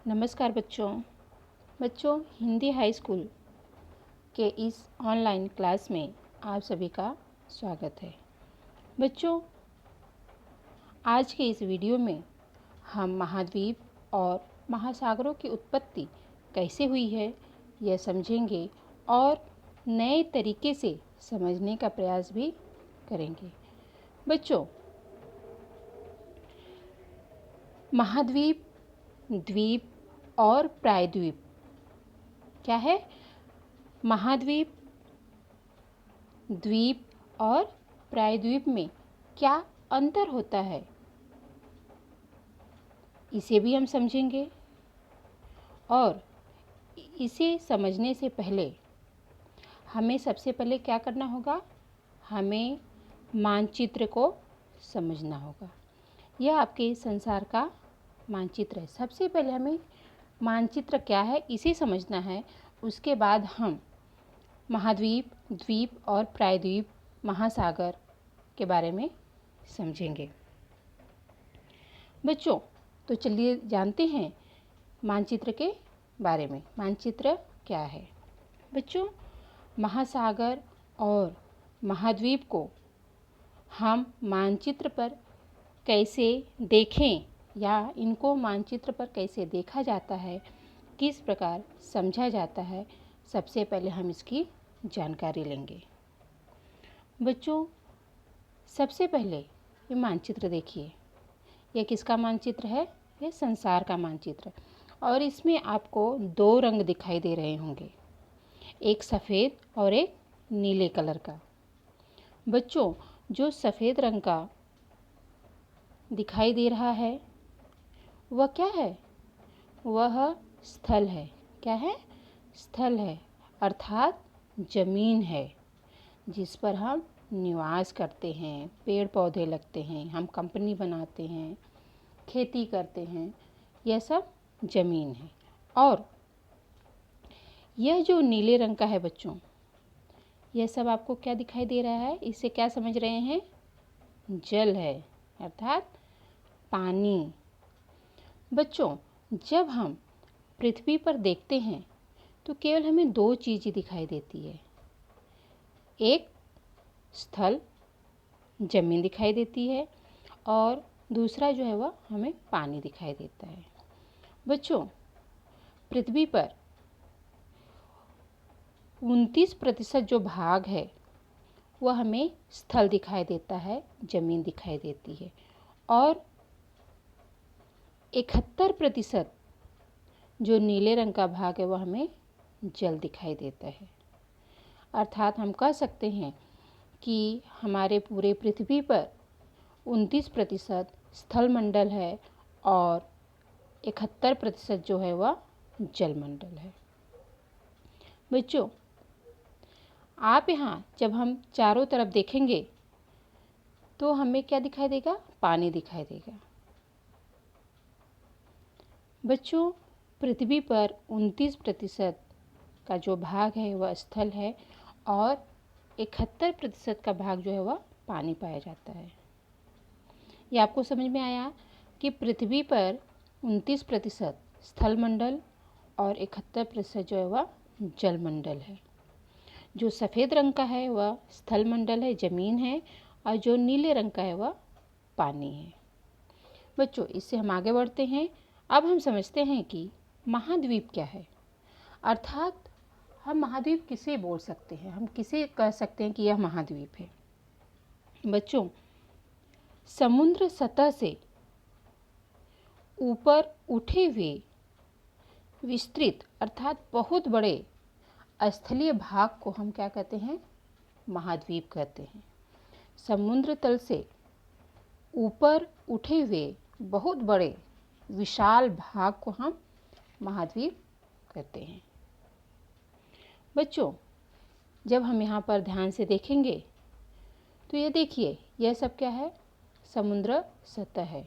नमस्कार बच्चों Hindi high school के इस ऑनलाइन क्लास में आप सभी का स्वागत है। बच्चों, आज के इस वीडियो में हम महाद्वीप और महासागरों की उत्पत्ति कैसे हुई है यह समझेंगे और नए तरीके से समझने का प्रयास भी करेंगे। बच्चों, महाद्वीप, द्वीप और प्रायद्वीप क्या है? महाद्वीप, द्वीप और प्रायद्वीप में क्या अंतर होता है, इसे भी हम समझेंगे। और इसे समझने से पहले हमें सबसे पहले क्या करना होगा? हमें मानचित्र को समझना होगा। यह आपके संसार का मानचित्र है। सबसे पहले हमें मानचित्र क्या है इसे समझना है। उसके बाद हम महाद्वीप, द्वीप और प्रायद्वीप, महासागर के बारे में समझेंगे। बच्चों, तो चलिए जानते हैं मानचित्र के बारे में। मानचित्र क्या है? बच्चों, महासागर और महाद्वीप को हम मानचित्र पर कैसे देखें या इनको मानचित्र पर कैसे देखा जाता है, किस प्रकार समझा जाता है, सबसे पहले हम इसकी जानकारी लेंगे। बच्चों, सबसे पहले ये मानचित्र देखिए। यह किसका मानचित्र है? यह संसार का मानचित्र। और इसमें आपको दो रंग दिखाई दे रहे होंगे, एक सफ़ेद और एक नीले कलर का। बच्चों, जो सफ़ेद रंग का दिखाई दे रहा है वह क्या है? वह स्थल है। क्या है? स्थल है, अर्थात जमीन है जिस पर हम निवास करते हैं, पेड़ पौधे लगते हैं, हम कंपनी बनाते हैं, खेती करते हैं, यह सब जमीन है। और यह जो नीले रंग का है बच्चों, यह सब आपको क्या दिखाई दे रहा है? इससे क्या समझ रहे हैं? जल है, अर्थात पानी। बच्चों, जब हम पृथ्वी पर देखते हैं तो केवल हमें दो चीज़ें दिखाई देती है। एक स्थल, जमीन दिखाई देती है, और दूसरा जो है वह हमें पानी दिखाई देता है। बच्चों, पृथ्वी पर 29% जो भाग है वह हमें स्थल दिखाई देता है, जमीन दिखाई देती है, और 71% जो नीले रंग का भाग है वह हमें जल दिखाई देता है। अर्थात हम कह सकते हैं कि हमारे पूरे पृथ्वी पर 29% स्थलमंडल है और 71% जो है वह जलमंडल है। बच्चों, आप यहाँ जब हम चारों तरफ देखेंगे तो हमें क्या दिखाई देगा? पानी दिखाई देगा। बच्चों, पृथ्वी पर 29% का जो भाग है वह स्थल है और 71% का भाग जो है वह पानी पाया जाता है। ये आपको समझ में आया कि पृथ्वी पर 29% स्थलमंडल और 71% जो है वह जलमंडल है। जो सफ़ेद रंग का है वह स्थलमंडल है, ज़मीन है, और जो नीले रंग का है वह पानी है। बच्चों, इससे हम आगे बढ़ते हैं। अब हम समझते हैं कि महाद्वीप क्या है, अर्थात हम महाद्वीप किसे बोल सकते हैं, हम किसे कह सकते हैं कि यह महाद्वीप है। बच्चों, समुद्र सतह से ऊपर उठे हुए विस्तृत अर्थात बहुत बड़े स्थलीय भाग को हम क्या कहते हैं? महाद्वीप कहते हैं। समुद्र तल से ऊपर उठे हुए बहुत बड़े विशाल भाग को हम महाद्वीप कहते हैं। बच्चों, जब हम यहाँ पर ध्यान से देखेंगे तो ये देखिए, यह सब क्या है? समुद्र सतह है,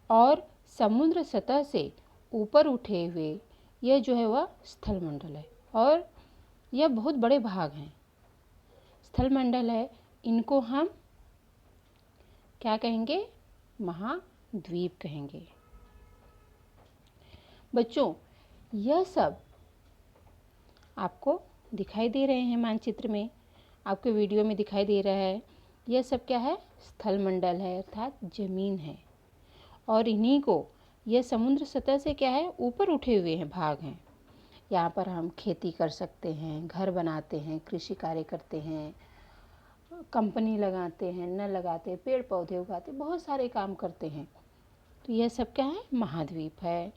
और समुद्र सतह से ऊपर उठे हुए यह जो है वह स्थलमंडल है, और यह बहुत बड़े भाग हैं, स्थलमंडल है। इनको हम क्या कहेंगे? महाद्वीप कहेंगे। बच्चों, यह सब आपको दिखाई दे रहे हैं मानचित्र में, आपके वीडियो में दिखाई दे रहा है। यह सब क्या है? स्थल मंडल है, अर्थात जमीन है। और इन्हीं को यह समुद्र सतह से क्या है? ऊपर उठे हुए हैं, भाग हैं। यहाँ पर हम खेती कर सकते हैं, घर बनाते हैं, कृषि कार्य करते हैं, कंपनी लगाते हैं, न लगाते, पेड़ पौधे उगाते, बहुत सारे काम करते हैं। तो यह सब क्या है? महाद्वीप है,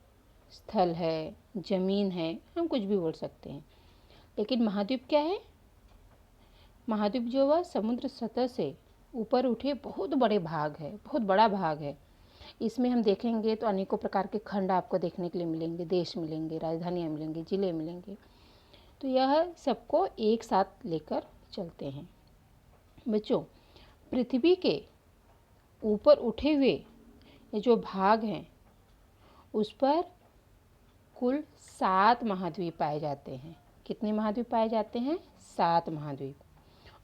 स्थल है, जमीन है, हम कुछ भी बोल सकते हैं। लेकिन महाद्वीप क्या है? महाद्वीप जो वह समुद्र सतह से ऊपर उठे बहुत बड़े भाग है, बहुत बड़ा भाग है। इसमें हम देखेंगे तो अनेकों प्रकार के खंड आपको देखने के लिए मिलेंगे, देश मिलेंगे, राजधानियाँ मिलेंगी, जिले मिलेंगे। तो यह सबको एक साथ लेकर चलते हैं। बच्चों, पृथ्वी के ऊपर उठे हुए ये जो भाग हैं उस पर कुल 7 महाद्वीप पाए जाते हैं। कितने महाद्वीप पाए जाते हैं? 7 महाद्वीप।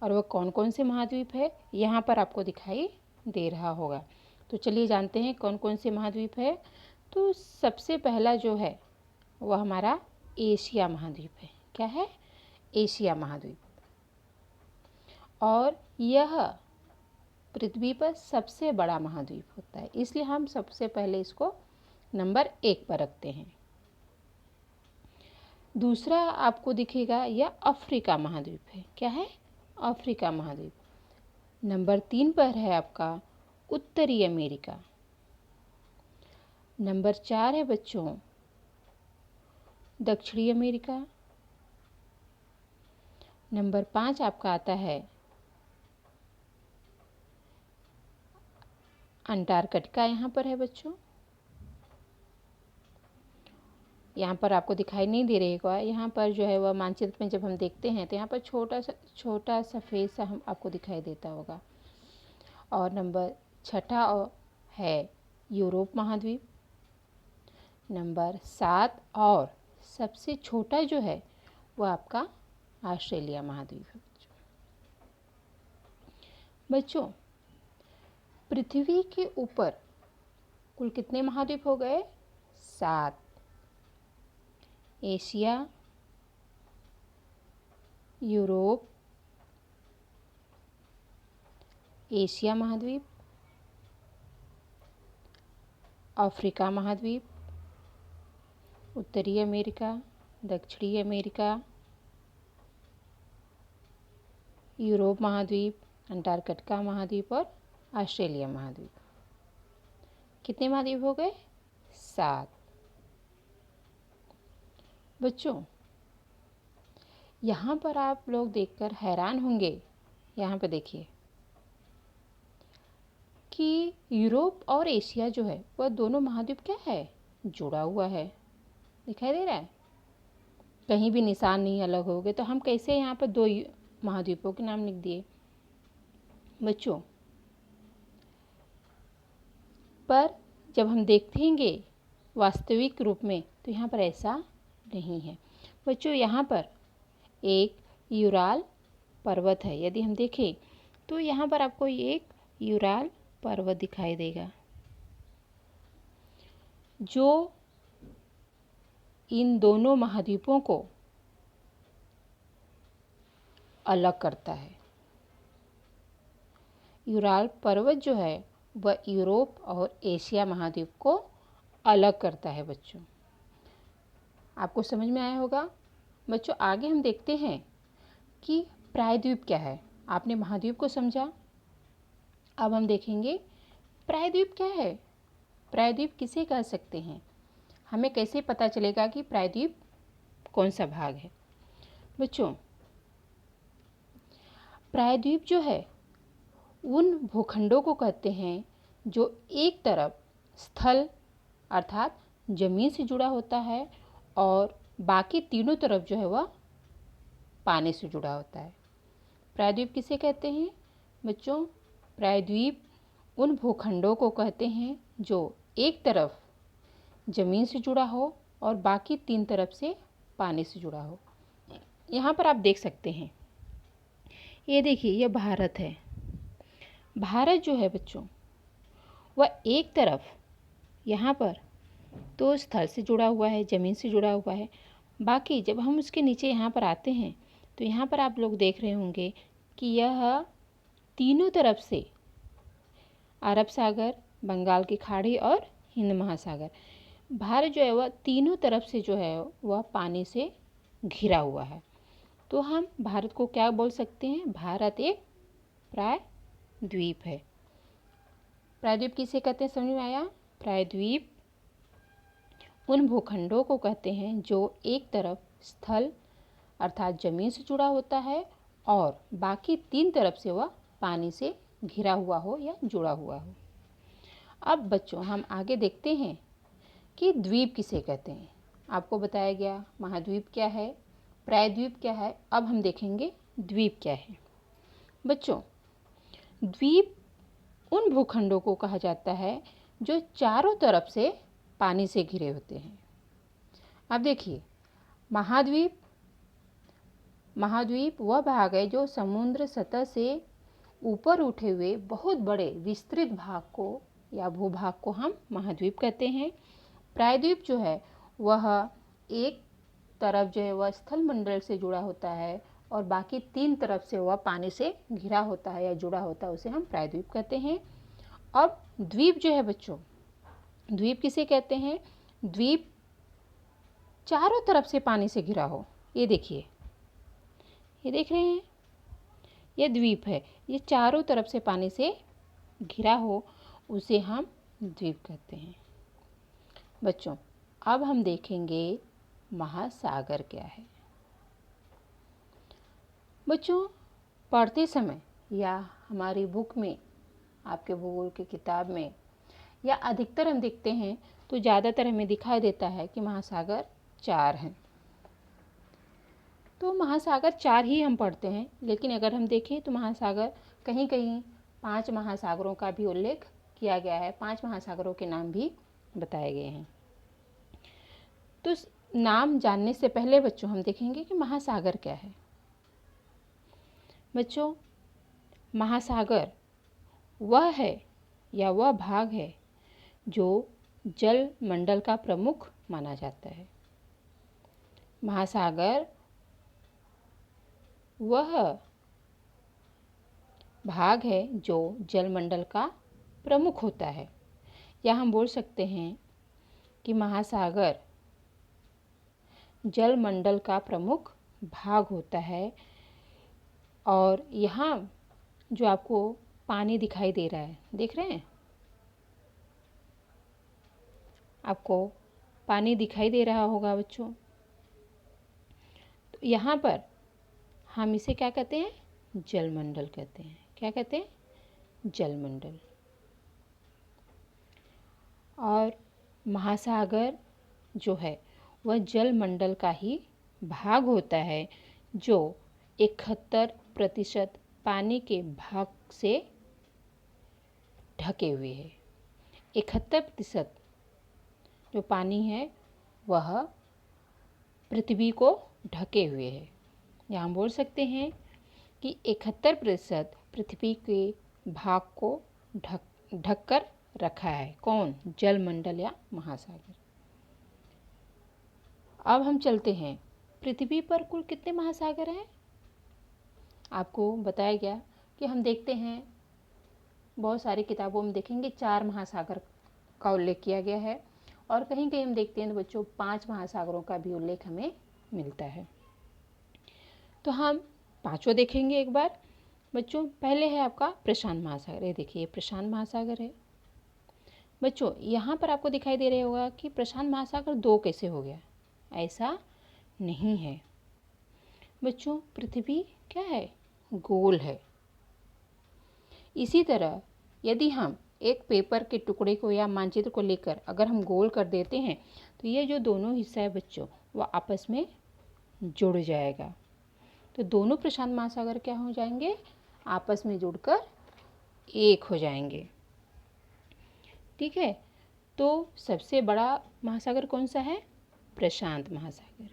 और वह कौन कौन से महाद्वीप है यहाँ पर आपको दिखाई दे रहा होगा। तो चलिए जानते हैं कौन कौन से महाद्वीप है। तो सबसे पहला जो है वह हमारा एशिया महाद्वीप है। क्या है? एशिया महाद्वीप। और यह पृथ्वी पर सबसे बड़ा महाद्वीप होता है, इसलिए हम सबसे पहले इसको नंबर 1 पर रखते हैं। दूसरा आपको दिखेगा यह अफ्रीका महाद्वीप है। क्या है? अफ्रीका महाद्वीप। नंबर 3 पर है आपका उत्तरी अमेरिका। नंबर 4 है बच्चों दक्षिणी अमेरिका। नंबर 5 आपका आता है अंटार्कटिका, यहाँ पर है बच्चों। यहाँ पर आपको दिखाई नहीं दे रहेगा, यहाँ पर जो है वह मानचित्र में जब हम देखते हैं तो यहाँ पर छोटा सफ़ेद सा हम आपको दिखाई देता होगा। और नंबर 6 है यूरोप महाद्वीप। नंबर 7 और सबसे छोटा जो है वह आपका ऑस्ट्रेलिया महाद्वीप है। बच्चों, पृथ्वी के ऊपर कुल कितने महाद्वीप हो गए? 7। एशिया, यूरोप, एशिया महाद्वीप, अफ्रीका महाद्वीप, उत्तरी अमेरिका, दक्षिणी अमेरिका, यूरोप महाद्वीप, अंटार्कटिका महाद्वीप और ऑस्ट्रेलिया महाद्वीप। कितने महाद्वीप हो गए? 7। बच्चों, यहाँ पर आप लोग देखकर हैरान होंगे। यहाँ पर देखिए कि यूरोप और एशिया जो है वह दोनों महाद्वीप क्या है? जुड़ा हुआ है। दिखाई दे रहा है? कहीं भी निशान नहीं अलग हो गए। तो हम कैसे यहाँ पर 2 महाद्वीपों के नाम लिख दिए? बच्चों, पर जब हम देखेंगे वास्तविक रूप में तो यहाँ पर ऐसा नहीं है। बच्चों, यहाँ पर एक यूराल पर्वत है। यदि हम देखें तो यहाँ पर आपको एक यूराल पर्वत दिखाई देगा जो इन दोनों महाद्वीपों को अलग करता है। यूराल पर्वत जो है वह यूरोप और एशिया महाद्वीप को अलग करता है। बच्चों, आपको समझ में आया होगा। बच्चों, आगे हम देखते हैं कि प्रायद्वीप क्या है। आपने महाद्वीप को समझा, अब हम देखेंगे प्रायद्वीप क्या है। प्रायद्वीप किसे कह सकते हैं? हमें कैसे पता चलेगा कि प्रायद्वीप कौन सा भाग है? बच्चों, प्रायद्वीप जो है उन भूखंडों को कहते हैं जो एक तरफ स्थल अर्थात जमीन से जुड़ा होता है और बाकी तीनों तरफ जो है वह पानी से जुड़ा होता है। प्रायद्वीप किसे कहते हैं? बच्चों, प्रायद्वीप उन भूखंडों को कहते हैं जो एक तरफ जमीन से जुड़ा हो और बाकी 3 तरफ से पानी से जुड़ा हो। यहाँ पर आप देख सकते हैं, ये देखिए, यह भारत है। भारत जो है बच्चों वह एक तरफ यहाँ पर तो स्थल से जुड़ा हुआ है, ज़मीन से जुड़ा हुआ है। बाकी जब हम उसके नीचे यहाँ पर आते हैं तो यहाँ पर आप लोग देख रहे होंगे कि यह तीनों तरफ से अरब सागर, बंगाल की खाड़ी और हिंद महासागर, भारत जो है वह तीनों तरफ से जो है वह पानी से घिरा हुआ है। तो हम भारत को क्या बोल सकते हैं? भारत एक प्रायद्वीप है। प्रायद्वीप किसे कहते हैं, समझ में आया? प्रायद्वीप उन भूखंडों को कहते हैं जो एक तरफ स्थल अर्थात जमीन से जुड़ा होता है और बाकी 3 तरफ से वह पानी से घिरा हुआ हो या जुड़ा हुआ हो। अब बच्चों हम आगे देखते हैं कि द्वीप किसे कहते हैं। आपको बताया गया महाद्वीप क्या है, प्रायद्वीप क्या है। अब हम देखेंगे द्वीप क्या है। बच्चों, द्वीप उन भूखंडों को कहा जाता है जो चारों तरफ से पानी से घिरे होते हैं। अब देखिए, महाद्वीप वह भाग है जो समुद्र सतह से ऊपर उठे हुए बहुत बड़े विस्तृत भाग को या भूभाग को हम महाद्वीप कहते हैं। प्रायद्वीप जो है वह एक तरफ जो है वह स्थल मंडल से जुड़ा होता है और बाकी 3 तरफ से वह पानी से घिरा होता है या जुड़ा होता है, उसे हम प्रायद्वीप कहते हैं। अब द्वीप जो है बच्चों, द्वीप किसे कहते हैं? द्वीप चारों तरफ से पानी से घिरा हो। ये देखिए, ये देख रहे हैं, ये द्वीप है, ये चारों तरफ से पानी से घिरा हो, उसे हम द्वीप कहते हैं। बच्चों, अब हम देखेंगे महासागर क्या है। बच्चों, पढ़ते समय या हमारी बुक में, आपके भूगोल की किताब में या अधिकतर हम देखते हैं तो ज़्यादातर हमें दिखाई देता है कि महासागर 4 हैं। तो महासागर 4 ही हम पढ़ते हैं, लेकिन अगर हम देखें तो महासागर कहीं कहीं 5 महासागरों का भी उल्लेख किया गया है। 5 महासागरों के नाम भी बताए गए हैं। तो नाम जानने से पहले बच्चों हम देखेंगे कि महासागर क्या है। बच्चों, महासागर वह है या वह भाग है जो जल मंडल का प्रमुख माना जाता है। महासागर वह भाग है जो जलमंडल का प्रमुख होता है, या हम बोल सकते हैं कि महासागर जलमंडल का प्रमुख भाग होता है। और यहाँ जो आपको पानी दिखाई दे रहा है, देख रहे हैं? आपको पानी दिखाई दे रहा होगा बच्चों। तो यहाँ पर हम इसे क्या कहते हैं? जलमंडल कहते हैं। क्या कहते हैं? जलमंडल। और महासागर जो है वह जलमंडल का ही भाग होता है जो 71% पानी के भाग से ढके हुए है। 71% जो पानी है वह पृथ्वी को ढके हुए है, या हम बोल सकते हैं कि 71% पृथ्वी के भाग को ढक कर रखा है। कौन? जलमंडल या महासागर। अब हम चलते हैं, पृथ्वी पर कुल कितने महासागर हैं? आपको बताया गया कि हम देखते हैं बहुत सारी किताबों में देखेंगे 4 महासागर का उल्लेख किया गया है, और कहीं कहीं हम देखते हैं तो बच्चों 5 महासागरों का भी उल्लेख हमें मिलता है। तो हम पांचों देखेंगे एक बार। बच्चों, पहले है आपका प्रशांत महासागर। ये देखिए, प्रशांत महासागर है। बच्चों, यहाँ पर आपको दिखाई दे रहा होगा कि प्रशांत महासागर 2 कैसे हो गया? ऐसा नहीं है बच्चों, पृथ्वी क्या है? गोल है। इसी तरह यदि हम एक पेपर के टुकड़े को या मानचित्र को लेकर अगर हम गोल कर देते हैं तो ये जो दोनों हिस्सा है बच्चों वह आपस में जुड़ जाएगा। तो दोनों प्रशांत महासागर क्या हो जाएंगे? आपस में जुड़कर एक हो जाएंगे। ठीक है, तो सबसे बड़ा महासागर कौन सा है? प्रशांत महासागर।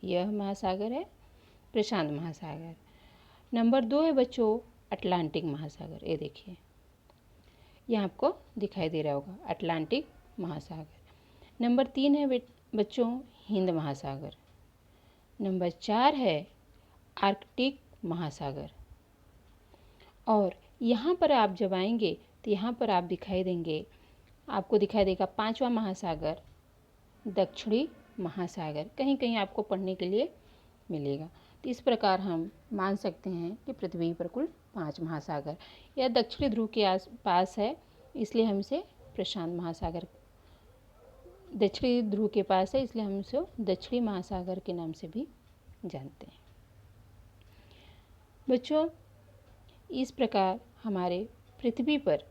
यह महासागर है प्रशांत महासागर। नंबर 2 है बच्चों अटलांटिक महासागर। ये देखिए, यह आपको दिखाई दे रहा होगा, अटलांटिक महासागर। नंबर 3 है बच्चों हिंद महासागर। नंबर 4 है आर्कटिक महासागर। और यहाँ पर आप जब आएंगे तो यहाँ पर आप दिखाई देंगे, आपको दिखाई देगा 5वां महासागर दक्षिणी महासागर, कहीं कहीं आपको पढ़ने के लिए मिलेगा। तो इस प्रकार हम मान सकते हैं कि पृथ्वी पर कुल 5 महासागर, यह दक्षिणी ध्रुव के आस पास है, इसलिए हम इसे प्रशांत महासागर, दक्षिणी ध्रुव के पास है इसलिए हम इसे दक्षिणी महासागर के नाम से भी जानते हैं। बच्चों, इस प्रकार हमारे पृथ्वी पर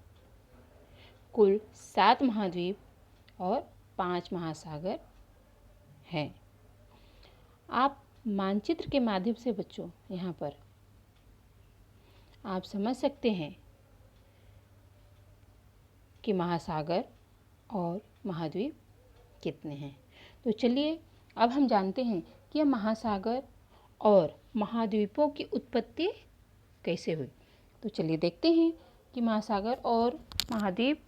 कुल 7 महाद्वीप और 5 महासागर हैं। आप मानचित्र के माध्यम से बच्चों यहाँ पर आप समझ सकते हैं कि महासागर और महाद्वीप कितने हैं। तो चलिए अब हम जानते हैं कि यह महासागर और महाद्वीपों की उत्पत्ति कैसे हुई। तो चलिए देखते हैं कि महासागर और महाद्वीप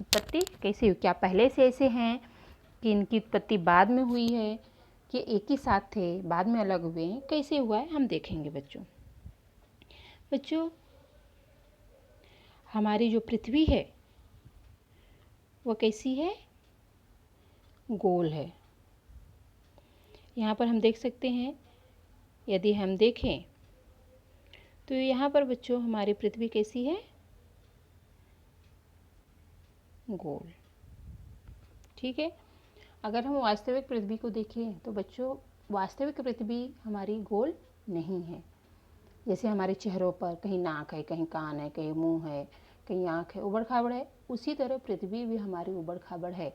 उत्पत्ति कैसे हुई। क्या पहले से ऐसे हैं कि इनकी उत्पत्ति बाद में हुई है, कि एक ही साथ थे बाद में अलग हुए हैं, कैसे हुआ है हम देखेंगे बच्चों। हमारी जो पृथ्वी है वह कैसी है, गोल है। यहाँ पर हम देख सकते हैं, यदि हम देखें तो यहाँ पर बच्चों हमारी पृथ्वी कैसी है, गोल। ठीक है। अगर हम वास्तविक पृथ्वी को देखें तो बच्चों वास्तविक पृथ्वी हमारी गोल नहीं है। जैसे हमारे चेहरों पर कहीं नाक है, कहीं कान है, कहीं मुंह है, कहीं आँख है, उबड़ खाबड़ है, उसी तरह पृथ्वी भी हमारी उबड़ खाबड़ है,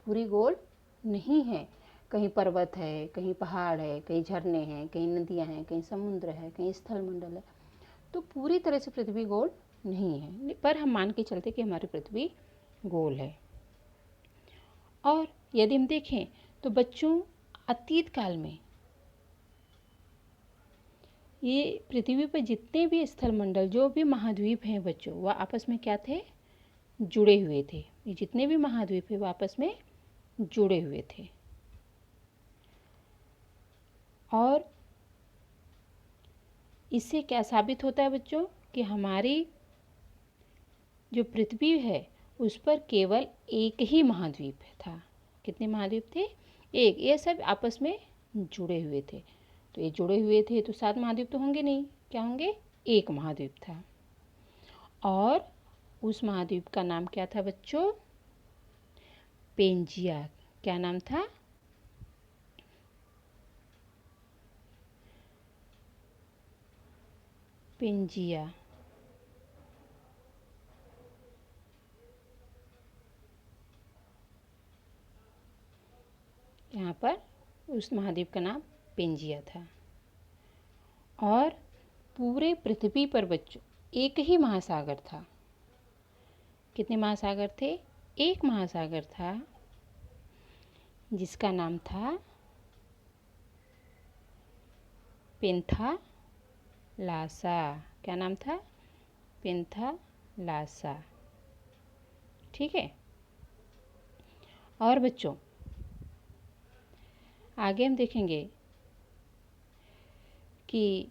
पूरी गोल नहीं है। कहीं पर्वत है, कहीं पहाड़ है, कहीं झरने हैं, कहीं नदियाँ हैं, कहीं समुद्र है, कहीं स्थल मंडल है। तो पूरी तरह से पृथ्वी गोल नहीं है, पर हम मान के चलते कि हमारी पृथ्वी गोल है। और यदि हम देखें तो बच्चों अतीत काल में ये पृथ्वी पर जितने भी स्थल मंडल, जो भी महाद्वीप हैं बच्चों, वह आपस में क्या थे, जुड़े हुए थे। ये जितने भी महाद्वीप हैं वह आपस में जुड़े हुए थे। और इससे क्या साबित होता है बच्चों कि हमारी जो पृथ्वी है उस पर केवल एक ही महाद्वीप था। कितने महाद्वीप थे, एक। ये सब आपस में जुड़े हुए थे। तो ये जुड़े हुए थे तो 7 महाद्वीप तो होंगे नहीं, क्या होंगे, एक महाद्वीप था। और उस महाद्वीप का नाम क्या था बच्चों, पेंजिया। क्या नाम था, पेंजिया। यहाँ पर उस महाद्वीप का नाम पेंजिया था। और पूरे पृथ्वी पर बच्चों एक ही महासागर था। कितने महासागर थे, एक महासागर था जिसका नाम था पेंथालासा। क्या नाम था, पेंथालासा। ठीक है। और बच्चों आगे हम देखेंगे कि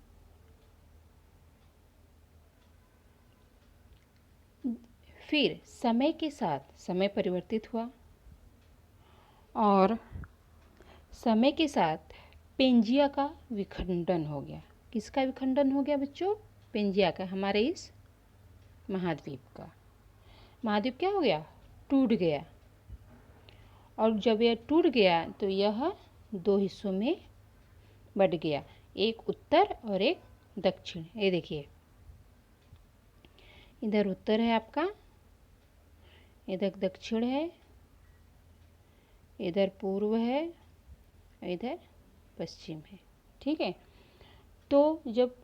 फिर समय के साथ समय परिवर्तित हुआ और समय के साथ पेंजिया का विखंडन हो गया। किसका विखंडन हो गया बच्चों, पेंजिया का, हमारे इस महाद्वीप का। महाद्वीप क्या हो गया, टूट गया। और जब यह टूट गया तो यह 2 हिस्सों में बट गया, एक उत्तर और एक दक्षिण। ये देखिए, इधर उत्तर है आपका, इधर दक्षिण है, इधर पूर्व है, इधर पश्चिम है। ठीक है। तो जब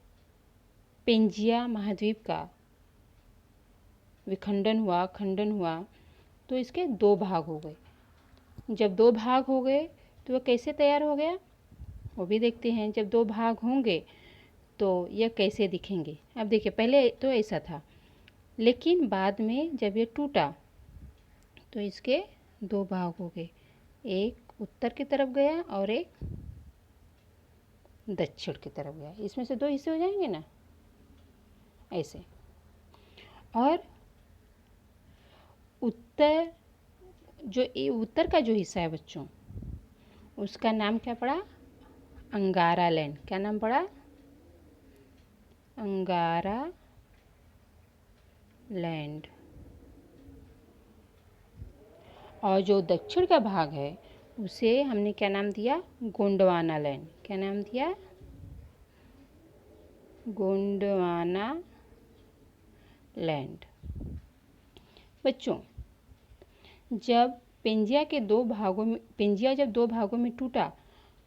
पेंजिया महाद्वीप का विखंडन हुआ, खंडन हुआ, तो इसके 2 भाग हो गए। जब 2 भाग हो गए तो वह कैसे तैयार हो गया, वो भी देखते हैं। जब 2 भाग होंगे तो यह कैसे दिखेंगे। अब देखिए, पहले तो ऐसा था, लेकिन बाद में जब ये टूटा तो इसके 2 भाग हो गए, एक उत्तर की तरफ गया और एक दक्षिण की तरफ गया। इसमें से 2 हिस्से हो जाएंगे ना, ऐसे। और उत्तर उत्तर का जो हिस्सा है बच्चों, उसका नाम क्या पड़ा? अंगारा लैंड। क्या नाम पड़ा? अंगारा लैंड। और जो दक्षिण का भाग है उसे हमने क्या नाम दिया? गोंडवाना लैंड। क्या नाम दिया? गोंडवाना लैंड। बच्चों, जब पेंजिया जब 2 भागों में टूटा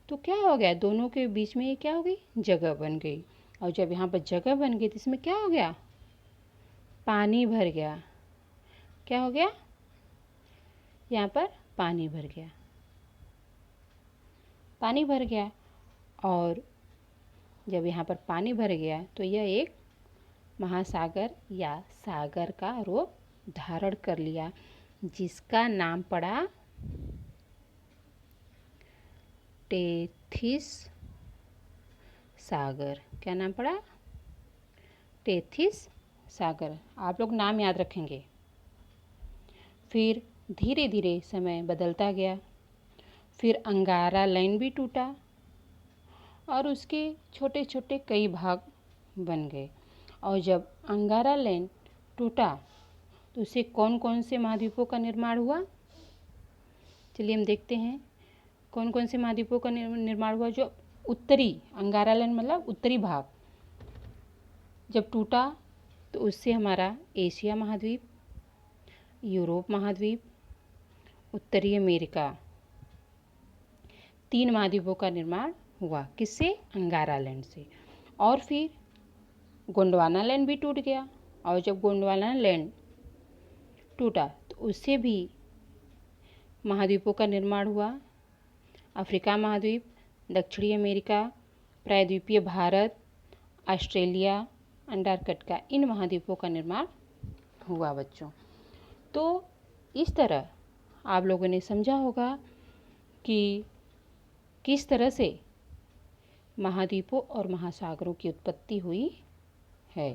तो क्या हो गया? दोनों के बीच में ये क्या हो गई? जगह बन गई। और जब यहाँ पर जगह बन गई तो इसमें क्या हो गया? पानी भर गया। क्या हो गया? यहाँ पर पानी भर गया। पानी भर गया। और जब यहाँ पर पानी भर गया तो यह एक महासागर या सागर का रूप धारण कर लिया, जिसका नाम पड़ा टेथिस सागर। क्या नाम पड़ा? टेथिस सागर। आप लोग नाम याद रखेंगे। फिर धीरे धीरे समय बदलता गया। फिर अंगारा लैंड भी टूटा और उसके छोटे छोटे कई भाग बन गए। और जब अंगारा लैंड टूटा तो उससे कौन कौन से महाद्वीपों का निर्माण हुआ? चलिए हम देखते हैं कौन कौन से महाद्वीपों का निर्माण हुआ। जो उत्तरी अंगारा लैंड मतलब उत्तरी भाग जब टूटा तो उससे हमारा एशिया महाद्वीप, यूरोप महाद्वीप, उत्तरी अमेरिका, 3 महाद्वीपों का निर्माण हुआ। किससे? अंगारा लैंड से। और फिर गोंडवाना लैंड भी टूट गया। और जब गोंडवाना लैंड टूटा तो उससे भी महाद्वीपों का निर्माण हुआ। अफ्रीका महाद्वीप, दक्षिणी अमेरिका, प्रायद्वीपीय भारत, ऑस्ट्रेलिया, अंटार्कटिका, इन महाद्वीपों का निर्माण हुआ बच्चों। तो इस तरह आप लोगों ने समझा होगा कि किस तरह से महाद्वीपों और महासागरों की उत्पत्ति हुई है।